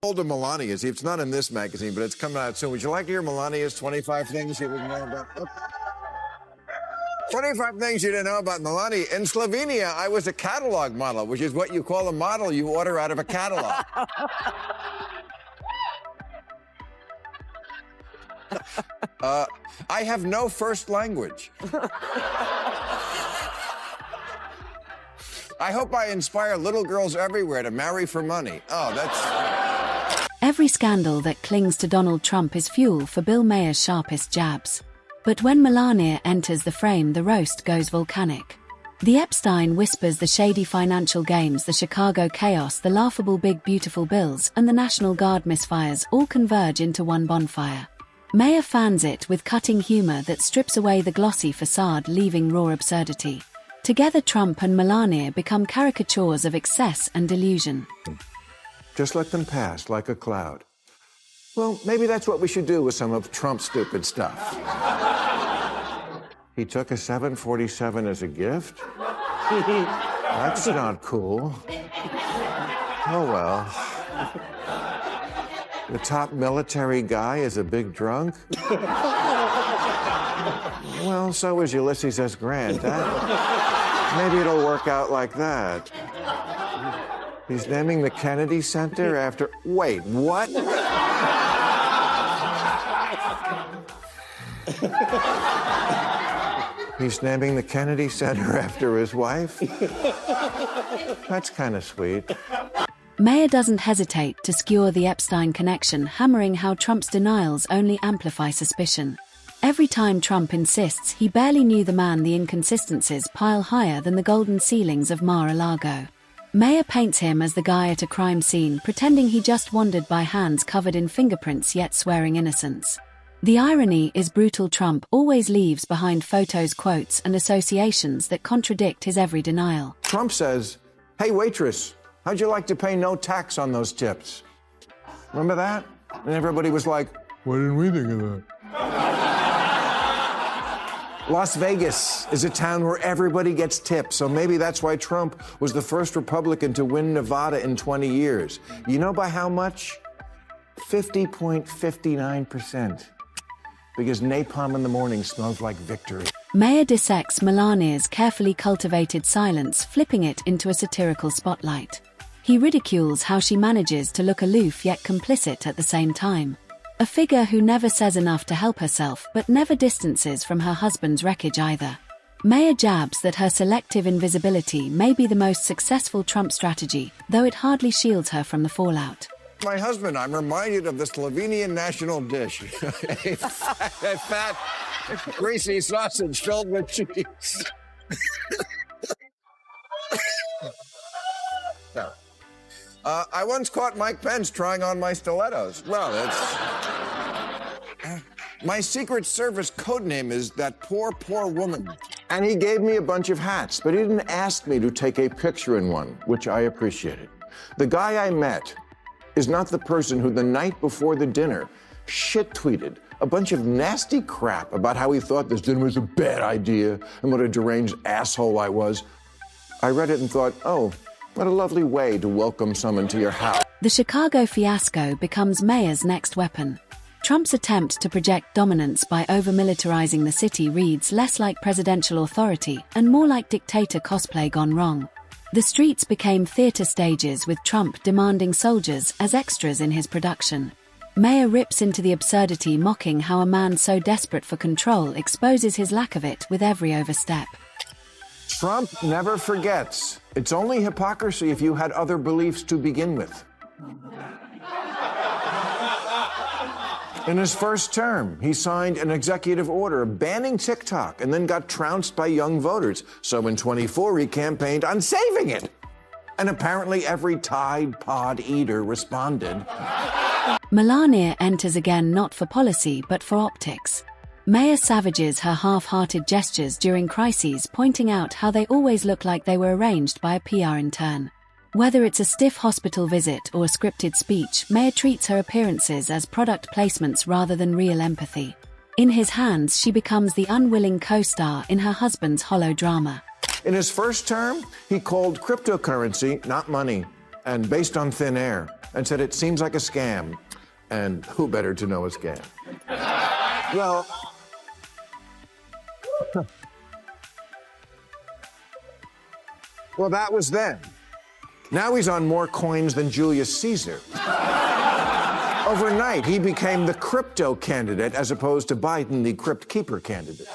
Older Melania's. It's not in this magazine, but it's coming out soon. Would you like to hear Melania's 25 things you didn't know about? 25 things you didn't know about Melania. In Slovenia, I was a catalog model, which is what you call a model you order out of a catalog. I have no first language. I hope I inspire little girls everywhere to marry for money. Oh, that's... Every scandal that clings to Donald Trump is fuel for Bill Maher's sharpest jabs. But when Melania enters the frame, the roast goes volcanic. The Epstein whispers, the shady financial games, the Chicago chaos, the laughable big beautiful bills, and the National Guard misfires all converge into one bonfire. Maher fans it with cutting humor that strips away the glossy facade, leaving raw absurdity. Together, Trump and Melania become caricatures of excess and delusion. Just let them pass like a cloud. Well, maybe that's what we should do with some of Trump's stupid stuff. He took a 747 as a gift? That's not cool. Oh, well. The top military guy is a big drunk? Well, so is Ulysses S. Grant. Maybe it'll work out like that. He's naming the Kennedy Center after... Wait, what? He's naming the Kennedy Center after his wife? That's kind of sweet. Maher doesn't hesitate to skewer the Epstein connection, hammering how Trump's denials only amplify suspicion. Every time Trump insists he barely knew the man, the inconsistencies pile higher than the golden ceilings of Mar-a-Lago. Maher paints him as the guy at a crime scene, pretending he just wandered by, hands covered in fingerprints yet swearing innocence. The irony is brutal. Trump always leaves behind photos, quotes, and associations that contradict his every denial. Trump says, "Hey, waitress, how'd you like to pay no tax on those tips?" Remember that? And everybody was like, "Why didn't we think of that?" Las Vegas is a town where everybody gets tips, so maybe that's why Trump was the first Republican to win Nevada in 20 years. You know by how much? 50.59%. Because napalm in the morning smells like victory. Maher dissects Melania's carefully cultivated silence, flipping it into a satirical spotlight. He ridicules how she manages to look aloof yet complicit at the same time. A figure who never says enough to help herself but never distances from her husband's wreckage either. Maher jabs that her selective invisibility may be the most successful Trump strategy, though it hardly shields her from the fallout. My husband, I'm reminded of the Slovenian national dish. a fat, greasy sausage filled with cheese. No. I once caught Mike Pence trying on my stilettos. Well, my Secret Service code name is That Poor, Poor Woman. And he gave me a bunch of hats, but he didn't ask me to take a picture in one, which I appreciated. The guy I met is not the person who the night before the dinner shit-tweeted a bunch of nasty crap about how he thought this dinner was a bad idea and what a deranged asshole I was. I read it and thought, oh, what a lovely way to welcome someone to your house. The Chicago fiasco becomes Maher's next weapon. Trump's attempt to project dominance by over-militarizing the city reads less like presidential authority and more like dictator cosplay gone wrong. The streets became theater stages, with Trump demanding soldiers as extras in his production. Maher rips into the absurdity, mocking how a man so desperate for control exposes his lack of it with every overstep. Trump never forgets. It's only hypocrisy if you had other beliefs to begin with. In his first term, he signed an executive order banning TikTok and then got trounced by young voters. So in 24, he campaigned on saving it. And apparently every Tide Pod eater responded. Melania enters again, not for policy but for optics. Maher savages her half-hearted gestures during crises, pointing out how they always look like they were arranged by a PR intern. Whether it's a stiff hospital visit or a scripted speech, Maher treats her appearances as product placements rather than real empathy. In his hands, she becomes the unwilling co-star in her husband's hollow drama. In his first term, he called cryptocurrency not money and based on thin air. and said it seems like a scam. And who better to know a scam? Well, well, that was then. Now he's on more coins than Julius Caesar. Overnight, he became the crypto candidate as opposed to Biden, the crypt keeper candidate.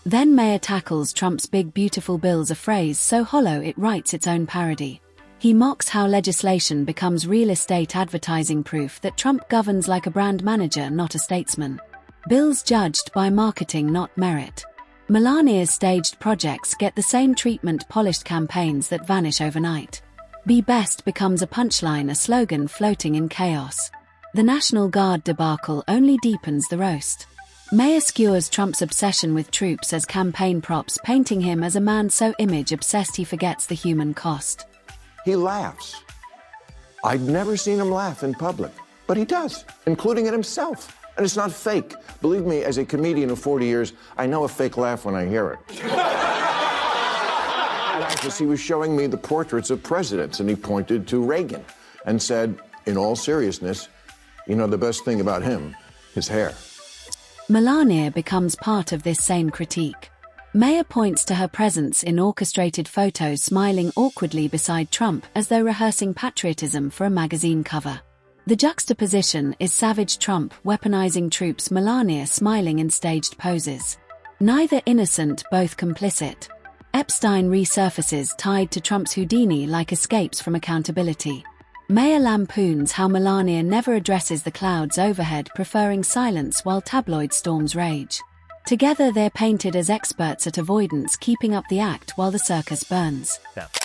Then Maher tackles Trump's big beautiful bill's a phrase so hollow it writes its own parody. He mocks how legislation becomes real estate advertising proof that Trump governs like a brand manager, not a statesman. Bills judged by marketing, not merit. Melania's staged projects get the same treatment, polished campaigns that vanish overnight. Be best becomes a punchline, a slogan floating in chaos. The National Guard debacle only deepens the roast. Maher skewers Trump's obsession with troops as campaign props, painting him as a man so image-obsessed he forgets the human cost. He laughs. I'd never seen him laugh in public, but he does, including at himself. And it's not fake. Believe me, as a comedian of 40 years, I know a fake laugh when I hear it. Because he was showing me the portraits of presidents, and he pointed to Reagan and said, in all seriousness, you know, the best thing about him, his hair. Melania becomes part of this same critique. Maher points to her presence in orchestrated photos, smiling awkwardly beside Trump as though rehearsing patriotism for a magazine cover. The juxtaposition is savage Trump weaponizing troops, Melania smiling in staged poses. Neither innocent, both complicit. Epstein resurfaces tied to Trump's Houdini like escapes from accountability. Maher lampoons how Melania never addresses the clouds overhead, preferring silence while tabloid storms rage. Together they're painted as experts at avoidance, keeping up the act while the circus burns.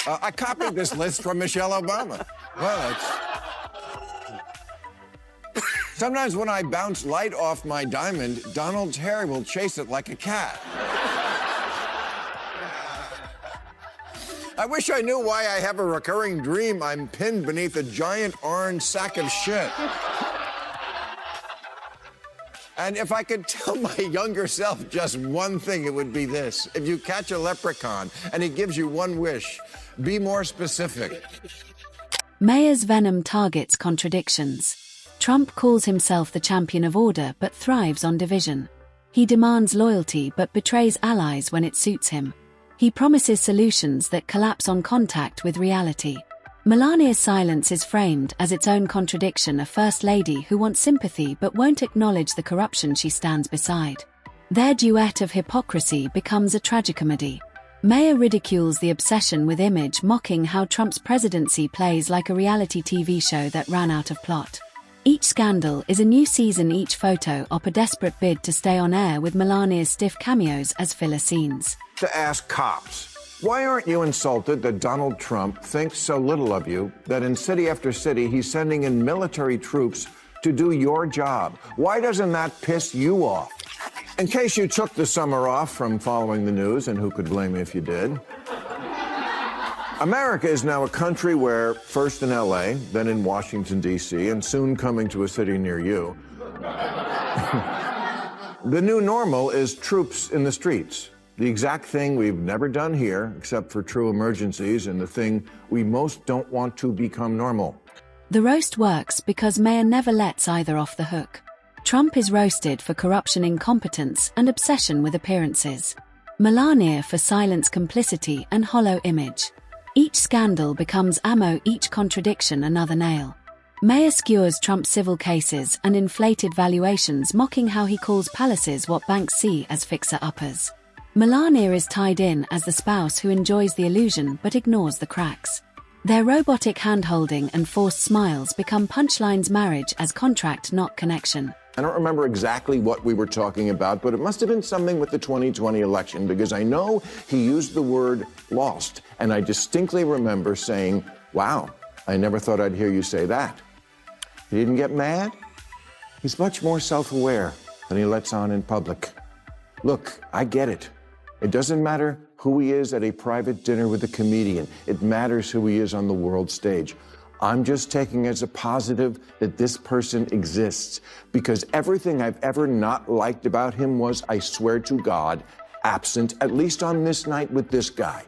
I copied this list from Michelle Obama. Well, sometimes when I bounce light off my diamond, Donald's hair will chase it like a cat. I wish I knew why I have a recurring dream I'm pinned beneath a giant orange sack of shit. And if I could tell my younger self just one thing, it would be this. If you catch a leprechaun and he gives you one wish, be more specific. Maher's venom targets contradictions. Trump calls himself the champion of order but thrives on division. He demands loyalty but betrays allies when it suits him. He promises solutions that collapse on contact with reality. Melania's silence is framed as its own contradiction, a first lady who wants sympathy but won't acknowledge the corruption she stands beside. Their duet of hypocrisy becomes a tragicomedy. Maher ridicules the obsession with image, mocking how Trump's presidency plays like a reality TV show that ran out of plot. Each scandal is a new season, each photo op a desperate bid to stay on air, with Melania's stiff cameos as filler scenes. To ask cops, why aren't you insulted that Donald Trump thinks so little of you that in city after city he's sending in military troops to do your job? Why doesn't that piss you off? In case you took the summer off from following the news, and who could blame you if you did, America is now a country where, first in LA, then in Washington, D.C., and soon coming to a city near you, the new normal is troops in the streets. The exact thing we've never done here, except for true emergencies, and the thing we most don't want to become normal. The roast works because Maher never lets either off the hook. Trump is roasted for corruption, incompetence, and obsession with appearances. Melania for silence, complicity, and hollow image. Each scandal becomes ammo, each contradiction another nail. Maher skewers Trump's civil cases and inflated valuations, mocking how he calls palaces what banks see as fixer-uppers. Melania is tied in as the spouse who enjoys the illusion but ignores the cracks. Their robotic hand-holding and forced smiles become punchlines, marriage as contract, not connection. I don't remember exactly what we were talking about, but it must have been something with the 2020 election, because I know he used the word lost, and I distinctly remember saying, wow, I never thought I'd hear you say that. He didn't get mad. He's much more self-aware than he lets on in public. Look, I get it. It doesn't matter who he is at a private dinner with a comedian. It matters who he is on the world stage. I'm just taking as a positive that this person exists, because everything I've ever not liked about him was, I swear to God, absent, at least on this night with this guy.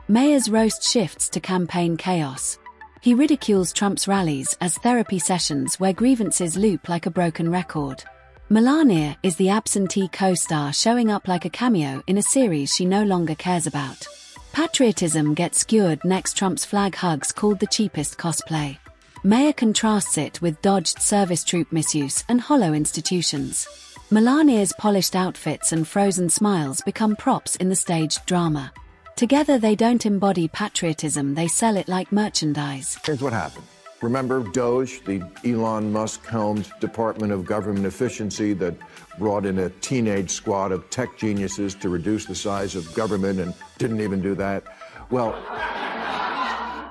Maher's roast shifts to campaign chaos. He ridicules Trump's rallies as therapy sessions where grievances loop like a broken record. Melania is the absentee co-star showing up like a cameo in a series she no longer cares about. Patriotism gets skewered next. Trump's flag hugs called the cheapest cosplay. Maher contrasts it with dodged service troop misuse and hollow institutions. Melania's polished outfits and frozen smiles become props in the staged drama. Together they don't embody patriotism, they sell it like merchandise. Here's what happened. Remember Doge, the Elon Musk-helmed Department of Government Efficiency that brought in a teenage squad of tech geniuses to reduce the size of government and didn't even do that? Well,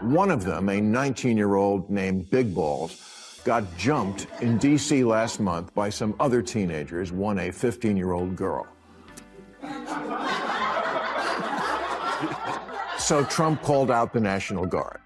one of them, a 19-year-old named Big Balls, got jumped in D.C. last month by some other teenagers, one a 15-year-old girl. So Trump called out the National Guard.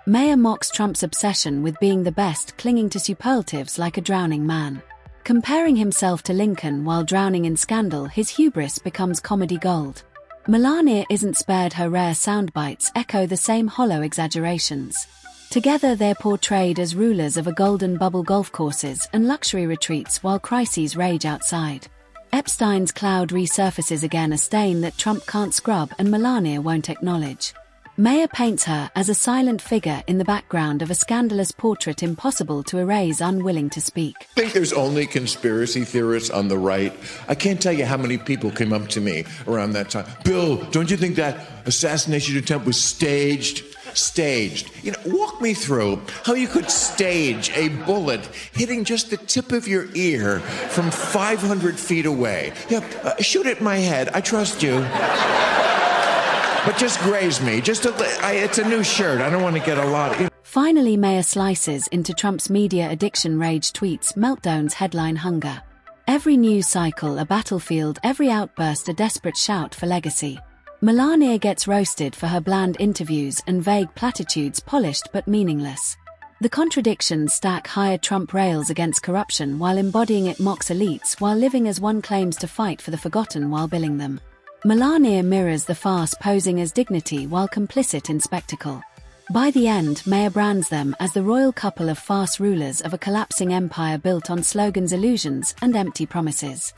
Maher mocks Trump's obsession with being the best, clinging to superlatives like a drowning man. Comparing himself to Lincoln while drowning in scandal, his hubris becomes comedy gold. Melania isn't spared. Her rare soundbites echo the same hollow exaggerations. Together they're portrayed as rulers of a golden bubble, golf courses and luxury retreats while crises rage outside. Epstein's cloud resurfaces again, a stain that Trump can't scrub and Melania won't acknowledge. Maher paints her as a silent figure in the background of a scandalous portrait impossible to erase, unwilling to speak. I think there's only conspiracy theorists on the right. I can't tell you how many people came up to me around that time. Bill, don't you think that assassination attempt was staged? Staged. You know, walk me through how you could stage a bullet hitting just the tip of your ear from 500 feet away. Yeah, shoot at my head. I trust you. But just graze me. It's a new shirt. I don't want to get a lot. Finally, Maher slices into Trump's media addiction, rage tweets, meltdowns, headline hunger. Every news cycle a battlefield, every outburst a desperate shout for legacy. Melania gets roasted for her bland interviews and vague platitudes, polished but meaningless. The contradictions stack higher. Trump rails against corruption while embodying it, mocks elites while living as one, claims to fight for the forgotten while billing them. Melania mirrors the farce, posing as dignity while complicit in spectacle. By the end, Maher brands them as the royal couple of farce rulers of a collapsing empire built on slogans, illusions, and empty promises.